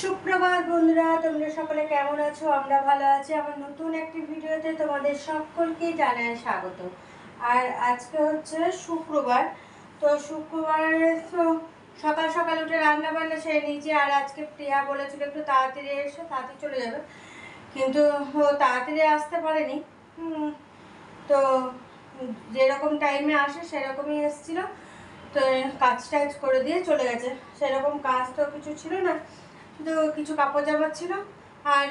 সুপ্রভাত বন্ধুরা, তোমরা সকলে কেমন আছো? আমরা ভালো আছি। আমার নতুন একটি ভিডিওতে তোমাদের সকলকে জানাই স্বাগত। আর আজকে হচ্ছে শুক্রবার। তো শুক্রবারে তো সকাল সকাল উঠে রান্না বান্না সেরে নিয়েছি। আর আজকে প্রিয়া বলেছিল একটু তাড়াতাড়ি এসে তাড়াতাড়ি চলে যাবে, কিন্তু ও তাড়াতাড়ি আসতে পারেনি। তো যেরকম টাইমে আসে সেরকমই এসেছিলো। তো কাজ টাজ করে দিয়ে চলে গেছে। সেরকম কাজ তো কিছু ছিল না, শুধু কিছু কাপড় জামা ছিল। আর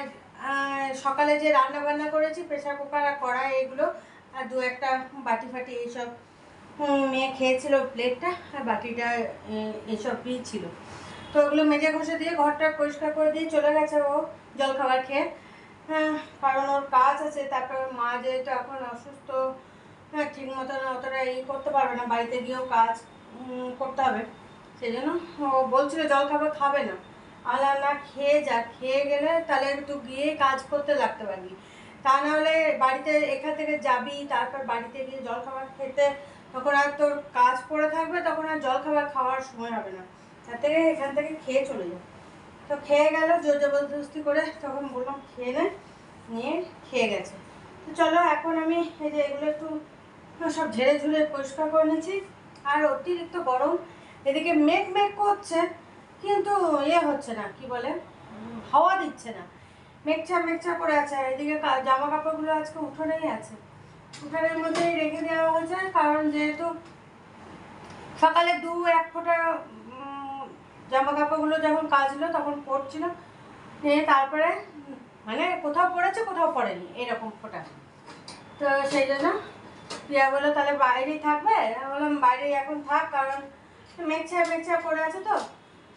সকালে যে রান্না বান্না করেছি, প্রেসার কুকার আর কড়াই এগুলো, আর দু একটা বাটি ফাটি এইসব মেয়ে খেয়েছিল, প্লেটটা আর বাটিটা এইসবই ছিল। তো ওগুলো মেজে ঘষে দিয়ে ঘরটা পরিষ্কার করে দিয়ে চলে গেছে ও জলখাবার খেয়ে। হ্যাঁ, কারণ ওর কাজ আছে। তারপর মা যেহেতু এখন অসুস্থ, হ্যাঁ, ঠিক মতন অতটা করতে পারবে না, বাড়িতে গিয়েও কাজ করতে হবে। সেই জন্য ও বলছিল জলখাবার খাবে না। আলা না, খেয়ে যা, খেয়ে গেলে তাহলে একটু গিয়ে কাজ করতে লাগতে পারবি। তা নাহলে বাড়িতে এখান থেকে যাবি, তারপর বাড়িতে গিয়ে জলখাবার খেতে, তখন আর তোর কাজ পড়ে থাকবে, তখন আর জলখাবার খাওয়ার সময় হবে না। তার থেকে এখান থেকে খেয়ে চলে যাবে। তো খেয়ে গেল জোর জবরদস্তি করে, তখন বললাম খেয়ে নে, নিয়ে খেয়ে গেছে। তো চলো এখন আমি এই যে এগুলো একটু সব ঝেড়ে ঝুড়ে পরিষ্কার করে নিয়েছি। আর অতিরিক্ত গরম, এদিকে মেঘ মেঘ করছে, কিন্তু হচ্ছে না, কি বলে, হাওয়া দিচ্ছে না, মেঘচা মেঘচা করে আছে। এদিকে জামা কাপড়গুলো আজকে উঠোনেই আছে, উঠোনের মধ্যেই রেখে দেওয়া হয়েছে। কারণ যেহেতু সকালে এক ফোঁটা জামা কাপড়গুলো যখন কাচলো তখন পড়ছিল, তারপরে মানে কোথাও পড়েছে কোথাও পড়েনি, এরকম ফোঁটা। তো সেই জন্য প্রিয়া বললো তাহলে বাইরেই থাকবে। আমি বললাম বাইরেই এখন থাক, কারণ মেঘছা মেঘছা পড়ে আছে তো,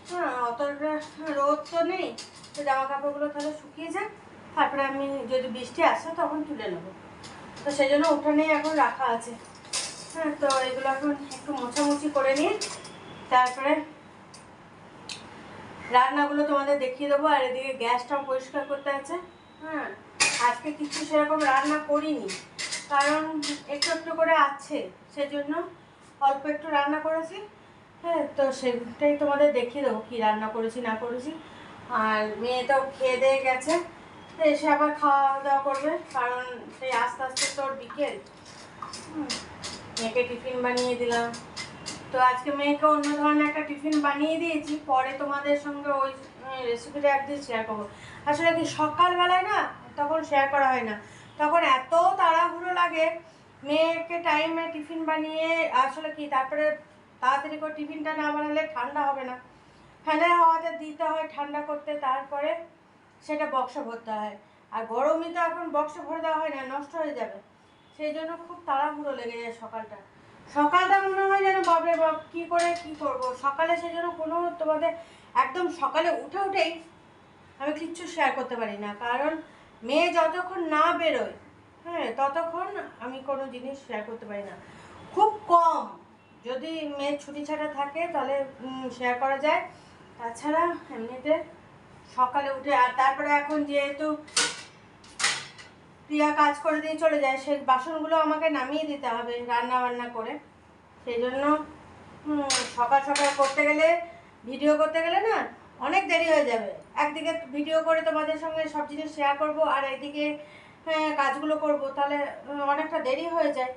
হ্যাঁ, অতটা রোদ তো নেই। তো জামা কাপড়গুলো তাহলে শুকিয়ে যাক, তারপরে আমি যদি বৃষ্টি আসে তখন তুলে নেবো। তো সেই জন্য উঠানেই এখন রাখা আছে। হ্যাঁ, তো এগুলো এখন একটু মোছামুছি করে নিয়ে তারপরে রান্নাগুলো তোমাদের দেখিয়ে দেবো। আর এদিকে গ্যাসটাও পরিষ্কার করতে আছে। হ্যাঁ, আজকে কিছু সেরকম রান্না করিনি, কারণ একটু একটু করে আছে, সেজন্য অল্প একটু রান্না করেছি। হ্যাঁ, তো সেটাই তোমাদের দেখিয়ে দেবো কী রান্না করেছি না করেছি। আর মেয়েটাও খেয়ে দিয়ে গেছে, তো এসে আবার খাওয়া দাওয়া করবে, কারণ সেই আস্তে আস্তে তোর বিকেল। মেয়েকে টিফিন বানিয়ে দিলাম। তো আজকে মেয়েকে অন্য ধরনের একটা টিফিন বানিয়ে দিয়েছি, পরে তোমাদের সঙ্গে ওই রেসিপিটা একদিন শেয়ার করবো। আসলে কি সকালবেলায় না তখন শেয়ার করা হয় না, তখন এত তাড়াহুড়ো লাগে মেয়েকে টাইমে টিফিন বানিয়ে। আসলে কি তারপরে তাড়াতাড়ি করে টিফিনটা না বানালে ঠান্ডা হবে না, ফ্যানের হাওয়াতে দিতে হয় ঠান্ডা করতে, তারপরে সেটা বক্সে ভরতে হয়। আর গরমই তো এখন বক্সে ভরে দেওয়া হয় না, নষ্ট হয়ে যাবে। সেই জন্য খুব তাড়াহুড়ো লেগে যায় সকালটা। সকালটা মনে হয় যেন বাপরে বাপ কী করে কী করবো সকালে। সেই জন্য কোনো তোমাদের একদম সকালে উঠেই আমি কিচ্ছু শেয়ার করতে পারি না, কারণ মেয়ে যতক্ষণ না বেরোয়, হ্যাঁ, ততক্ষণ আমি কোনো জিনিস শেয়ার করতে পারি না। খুব কম যদি মেয়ের ছুটি ছাড়া থাকে তাহলে শেয়ার করা যায়, তাছাড়া এমনিতে সকালে উঠে। আর তারপরে এখন যেহেতু প্রিয়া কাজ করে দিয়ে চলে যায়, সেই বাসনগুলো আমাকে নামিয়ে দিতে হবে রান্না বান্না করে। সেই জন্য সকাল সকাল করতে গেলে, ভিডিও করতে গেলে না অনেক দেরি হয়ে যাবে। একদিকে ভিডিও করে তোমাদের সঙ্গে সব জিনিস শেয়ার করব, আর একদিকে কাজগুলো করব, তাহলে অনেকটা দেরি হয়ে যায়।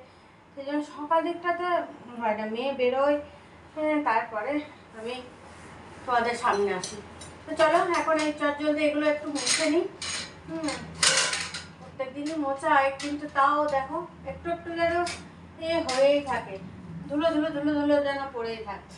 সেই জন্য সকাল দিকটাতে হয় না, মেয়ে বেরোয়, তারপরে আমি তোমাদের সামনে আসি। তো চলো এখন এই চটজলদি এগুলো একটু মুছে নিই। প্রত্যেক দিনই মোছা হয়, কিন্তু তাও দেখো একটু একটু যেন হয়েই থাকে, ধুলো ধুলো ধুলো ধুলো যেন পড়েই থাকে।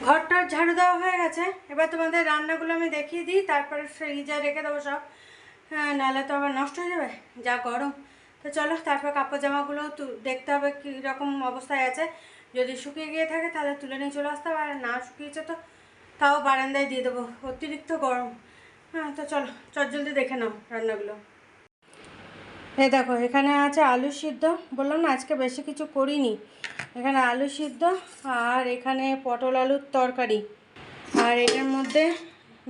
ঘরটার ঝাড়ু দেওয়া হয়ে গেছে, এবার তোমাদের রান্নাগুলো আমি দেখিয়ে দিই, তারপরে ফ্রিজে রেখে দেবো সব। হ্যাঁ, নাহলে তো আবার নষ্ট হয়ে যাবে, যা গরম। তো চলো, তারপর কাপড় জামাগুলো দেখতে হবে কীরকম অবস্থায় আছে। যদি শুকিয়ে গিয়ে থাকে তাহলে তুলে নিয়ে চলে আসতে হবে, আর না শুকিয়েছে তো তাও বারান্দায় দিয়ে দেবো, অতিরিক্ত গরম। হ্যাঁ, তো চলো চটজলদি দেখে নাও রান্নাগুলো। এই দেখো, এখানে আছে আলু সিদ্ধ, বললাম না আজকে বেশি কিছু করিনি। এখানে আলু সিদ্ধ, আর এখানে পটল আলুর তরকারি, আর এটার মধ্যে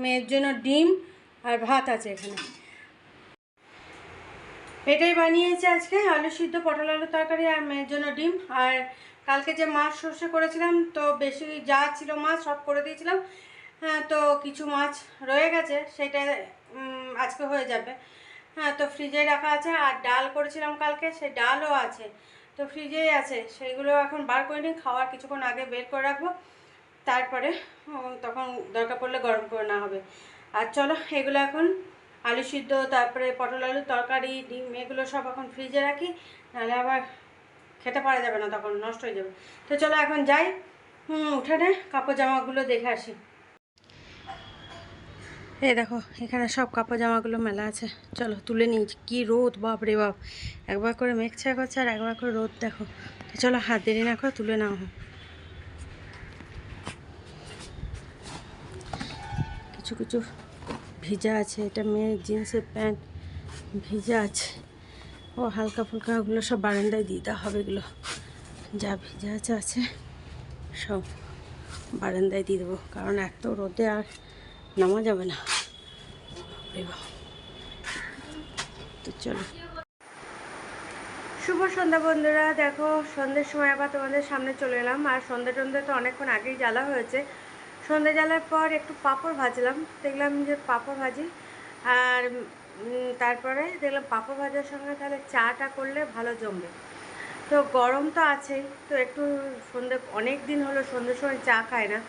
মেয়ের জন্য ডিম আর ভাত আছে এখানে। এটাই বানিয়েছি আজকে, আলু সিদ্ধ, পটল আলুর তরকারি আর মেয়ের জন্য ডিম। আর কালকে যে মাছ সর্ষে করেছিলাম, তো বেশি যা ছিল মাছ সব করে দিয়েছিলাম। হ্যাঁ, তো কিছু মাছ রয়ে গেছে, সেটা আজকে হয়ে যাবে। হ্যাঁ, তো ফ্রিজে রাখা আছে। আর ডাল করেছিলাম কালকে, সেই ডালও আছে, তো ফ্রিজেই আছে। সেইগুলো এখন বার করে নিই, খাওয়ার কিছুক্ষণ আগে বের করে রাখবো, তারপরে তখন দরকার পড়লে গরম করে নেওয়া হবে। আর চলো, এগুলো এখন আলু সিদ্ধ, তারপরে পটল আলুর তরকারি, ডিম, এগুলো সব এখন ফ্রিজে রাখি, নাহলে আবার খেতে পারা যাবে না, তখন নষ্ট হয়ে যাবে। তো চলো এখন যাই উঠানে কাপড় জামাগুলো দেখে আসি। এই দেখো, এখানে সব কাপড় জামাগুলো মেলা আছে, চলো তুলে নিই। কি রোদ, বাপ রে বাপ, একবার করে মেঘ ছায়া করছে আর একবার করে রোদ, দেখো। তো চলো, হাত দেরি না করে তুলে নাও। কিছু কিছু ভিজা আছে, এটা মেয়ের জিন্সের প্যান্ট ভিজা আছে, ও হালকা ফুলকা, ওগুলো সব বারান্দায় দিতে হবে। এগুলো যা ভিজা আছে সব বারান্দায় দিয়ে দেবো, কারণ এত রোদে আর নামা যাবে না। তো চলো, শুভ সন্ধ্যা বন্ধুরা। দেখো, সন্ধ্যের সময় আবার তোমাদের সামনে চলে এলাম। আর সন্ধ্যে টন্ধে তো অনেকক্ষণ আগেই জ্বালা হয়েছে। সন্ধ্যে জ্বালার পর একটু পাঁপড় ভাজলাম, দেখলাম যে পাঁপড় ভাজি। আর তারপরে দেখলাম পাঁপড় ভাজার সঙ্গে তাহলে চাটা করলে ভালো জমবে। তো গরম তো আছেই, তো একটু সন্ধ্যে, অনেক দিন হলো সন্ধ্যের সময় চা খায় না।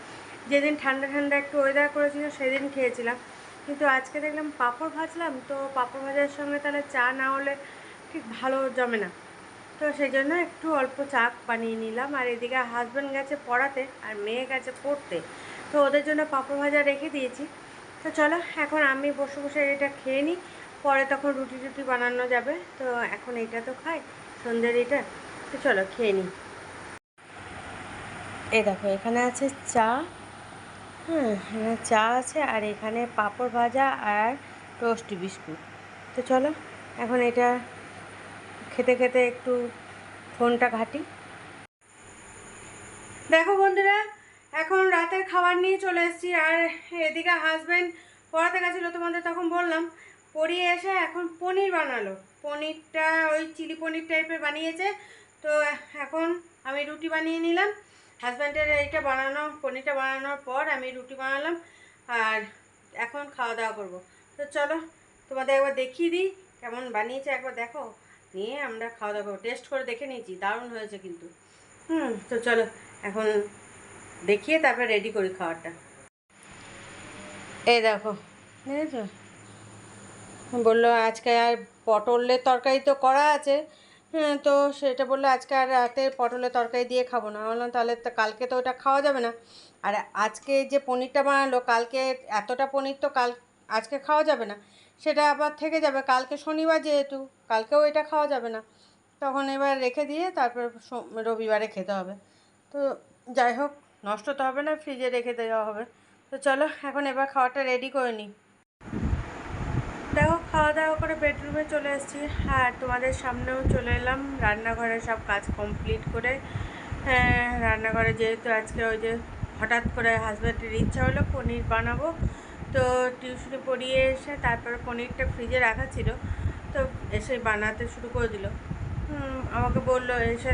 যেদিন ঠান্ডা ঠান্ডা একটু ওয়েদার করেছিল সেদিন খেয়েছিলাম, কিন্তু আজকে দেখলাম পাঁপড় ভাজলাম, তো পাঁপড় ভাজার সঙ্গে তাহলে চা না হলে ঠিক ভালো জমে না। তো সেই জন্য একটু অল্প চা বানিয়ে নিলাম। আর এদিকে হাজব্যান্ড গেছে পড়াতে আর মেয়ে গেছে পড়তে, তো ওদের জন্য পাঁপড় ভাজা রেখে দিয়েছি। তো চলো, এখন আমি বসে বসে এটা খেয়ে নিই, পরে তখন রুটি টুটি বানানো যাবে। তো এখন এইটা তো খাই, সন্ধ্যের এটা। তো চলো খেয়ে নিই। এই দেখো, এখানে আছে চা, হ্যাঁ এখানে চা আছে, আর এখানে পাঁপড় ভাজা আর টোস্ট বিস্কুট। তো চলো, এখন এটা খেতে খেতে একটু ফোনটা ঘাঁটি। দেখো বন্ধুরা, এখন রাতের খাবার নিয়ে চলে এসেছি। আর এদিকে হাজব্যান্ড পড়াতে গেছিলো, তোমাদের তখন বললাম। পড়িয়ে এসে এখন পনির বানালো, পনিরটা ওই চিলি পনির টাইপের বানিয়েছে। তো এখন আমি রুটি বানিয়ে নিলাম। হাজব্যান্ডের এইটা বানানো, পনিরটা বানানোর পর আমি রুটি বানালাম, আর এখন খাওয়া দাওয়া করবো। তো চলো, তোমাদের একবার দেখিয়ে দিই কেমন বানিয়েছে, একবার দেখো, নিয়ে আমরা খাওয়া দাওয়া করবো। টেস্ট করে দেখে নিয়েছি, দারুণ হয়েছে কিন্তু। তো চলো এখন দেখিয়ে তারপর রেডি করি খাবারটা। এই দেখো, বুঝেছো, বললো আজকে আর পটলের তরকারি তো করা আছে। হ্যাঁ, তো সেটা বললো আজকে আর রাতে পটলের তরকারি দিয়ে খাবো না। বললাম তাহলে তো কালকে তো ওটা খাওয়া যাবে না। আর আজকে যে পনিরটা বানালো, কালকে এতটা পনির তো আজকে খাওয়া যাবে না, সেটা আবার থেকে যাবে কালকে, শনিবার যেহেতু কালকেও এটা খাওয়া যাবে না। তখন এবার রেখে দিয়ে তারপর রবিবারে খেতে হবে। তো যাই হোক, নষ্ট তো হবে না, ফ্রিজে রেখে দেওয়া হবে। তো চলো, এখন এবার খাওয়াটা রেডি করে নিই। দেখো, খাওয়া দাওয়া করে বেডরুমে চলে এসেছি, আর তোমাদের সামনেও চলে এলাম। রান্নাঘরে সব কাজ কমপ্লিট করে, হ্যাঁ রান্নাঘরে যেহেতু আজকে ওই যে হঠাৎ করে হাজব্যান্ডের ইচ্ছা হলো পনির বানাবো, তো টিউশনি পড়িয়ে এসে তারপরে পনিরটা ফ্রিজে রাখা ছিল, তো এসে বানাতে শুরু করে দিল। আমাকে বললো এসে,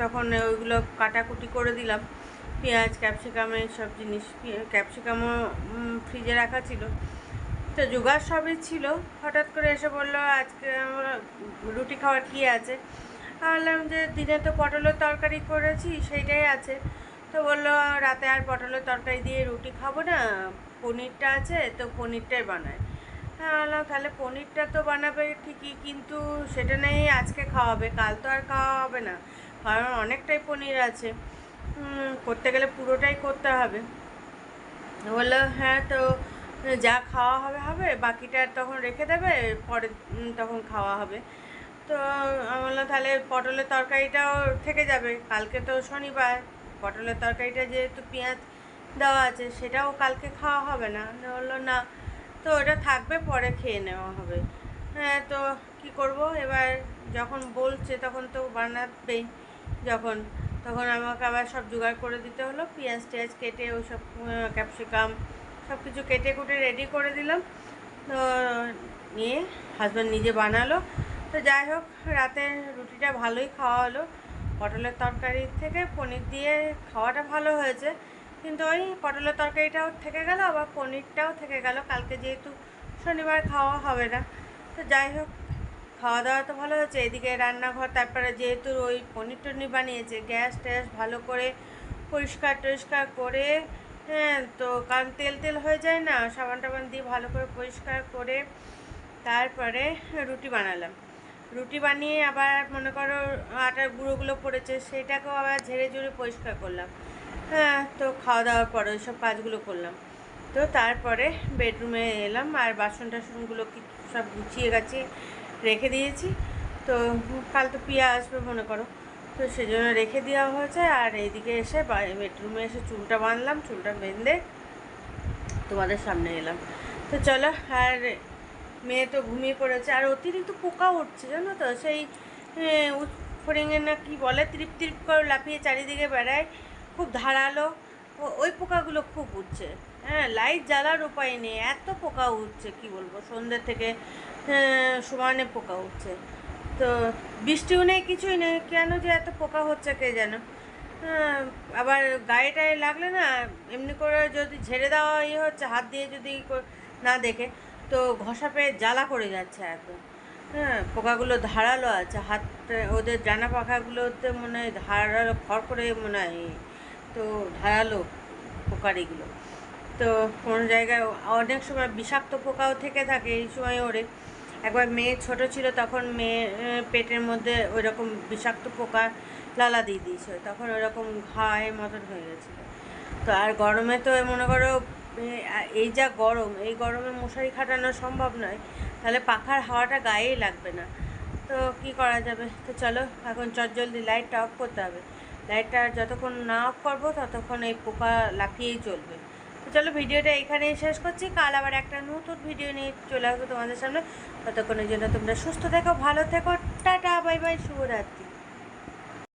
তখন ওইগুলো কাটাকুটি করে দিলাম, পেঁয়াজ, ক্যাপসিকাম, সব জিনিস। ক্যাপসিকামও ফ্রিজে রাখা ছিল, তো জোগাড় সবই ছিল। হঠাৎ করে এসে বললো আজকে রুটি খাওয়ার কী আছে। বললাম যে দিনে তো পটলের তরকারি করেছি, সেইটাই আছে। তো বললো রাতে আর পটলের তরকারি দিয়ে রুটি খাবো না, পনিরটা আছে তো পনিরটাই বানায়। বললাম তাহলে পনিরটা তো বানাবে ঠিকই, কিন্তু সেটা নেই আজকে খাওয়াবে, কাল তো আর খাওয়া হবে না, কারণ অনেকটাই পনির আছে। করতে গেলে পুরোটাই করতে হবে। বললো হ্যাঁ, তো যা খাওয়া হবে হবে, বাকিটা তখন রেখে দেবে, পরে তখন খাওয়া হবে। তো আমি বললাম তাহলে পটলের তরকারিটাও থেকে যাবে, কালকে তো শনিবার, পটলের তরকারিটা যেহেতু পেঁয়াজ দেওয়া আছে সেটাও কালকে খাওয়া হবে না। বললো না, তো ওটা থাকবে, পরে খেয়ে নেওয়া হবে। হ্যাঁ, তো কি করব এবার, যখন বলছে তখন তো বানাবেই, যখন তখন আমাকে আবার সব জোগাড় করে দিতে হলো, পেঁয়াজ টেয়াজ কেটে ওইসব ক্যাপসিকাম সব কিছু কেটে কুটে রেডি করে দিলাম। তো নিয়ে হাজব্যান্ড নিজে বানালো। তো যাই হোক, রাতে রুটিটা ভালোই খাওয়া হলো। পটলের তরকারির থেকে পনির দিয়ে খাওয়াটা ভালো হয়েছে, কিন্তু ওই পটলের তরকারিটাও থেকে গেল, আবার পনিরটাও থেকে গেল, কালকে যেহেতু শনিবার খাওয়া হবে না। তো যাই হোক, খাওয়া দাওয়া তো ভালো হয়েছে। এদিকে রান্নাঘর, তারপরে যেহেতু ওই পনির টনির বানিয়েছে, গ্যাস ট্যাস ভালো করে পরিষ্কার টরিষ্কার করে, হ্যাঁ, তো কারণ তেল তেল হয়ে যায় না, সাবান টাবান দিয়ে ভালো করে পরিষ্কার করে তারপরে রুটি বানালাম। রুটি বানিয়ে আবার মনে করো আটার গুঁড়োগুলো পড়েছে, সেটাকেও আবার ঝেড়ে ঝুড়ে পরিষ্কার করলাম। হ্যাঁ, তো খাওয়া দাওয়ার পরে ওই সব কাজগুলো করলাম। তো তারপরে বেডরুমে এলাম, আর বাসন টাসনগুলো কি সব গুছিয়ে গেছে রেখে দিয়েছি। তো কাল তো পিয়া আসবে মনে করো, তো সেজন্য রেখে দেওয়া হয়েছে। আর এইদিকে এসে বেডরুমে এসে চুলটা বাঁধলাম, চুলটা বেঁধে তোমাদের সামনে এলাম। তো চলো, আর মেয়ে তো ঘুমিয়ে পড়েছে, আর অতিরিক্ত পোকা উঠছে জানো তো, সেই ফড়িংয়ের না কি বলে, ত্রিপ ত্রিপ করে লাফিয়ে চারিদিকে বেড়ায়, খুব ধারালো, ওই পোকাগুলো খুব উঠছে। হ্যাঁ, লাইট জ্বালার উপায় নেই, এত পোকা উঠছে কি বলবো, সন্ধ্যে থেকে সমানে পোকা উঠছে। তো বৃষ্টিও নেই, কিছুই নেই, কেন যে এত পোকা হচ্ছে কে যেন। আবার গায়ে টায়ে লাগলে না, এমনি করে যদি ঝেড়ে দেওয়া ইয়ে হচ্ছে, হাত দিয়ে যদি না দেখে, তো ঘষা পেয়ে জ্বালা করে যাচ্ছে একদম। হ্যাঁ, পোকাগুলো ধারালো আছে, হাত ওদের জানা পাখাগুলোতে মনে হয় ধারালো, খড় করে মনে হয়, তো ধারালো পোকার এগুলো। তো কোনো জায়গায় অনেক সময় বিষাক্ত পোকাও থেকে থাকে, এই সময় ওরে একবার মেয়ে ছোট ছিল, তখন মেয়ে পেটের মধ্যে ওই রকম বিষাক্ত পোকা লালা দিয়ে দিয়েছে, তখন ওরকম ঘায়ের মতন হয়ে গেছিলো। তো আর গরমে তো মনে করো এই যা গরম, এই গরমে মশারি খাটানো সম্ভব নয়, তাহলে পাখার হাওয়াটা গায়েই লাগবে না। তো কি করা যাবে, তো চলো এখন চটজলদি লাইটটা অফ করতে হবে। লাইটটা যতক্ষণ না অফ করবো ততক্ষণ এই পোকা লাফিয়েই চলবে। তো চলো, ভিডিওটা এখানেই শেষ করছি, কাল আবার একটা নতুন ভিডিও নিয়ে চলে আসবো তোমাদের সামনে। ততক্ষণের জন্য তোমরা সুস্থ থেকো, ভালো থেকো, টাটা, বাই বাই, শুভরাত্রি।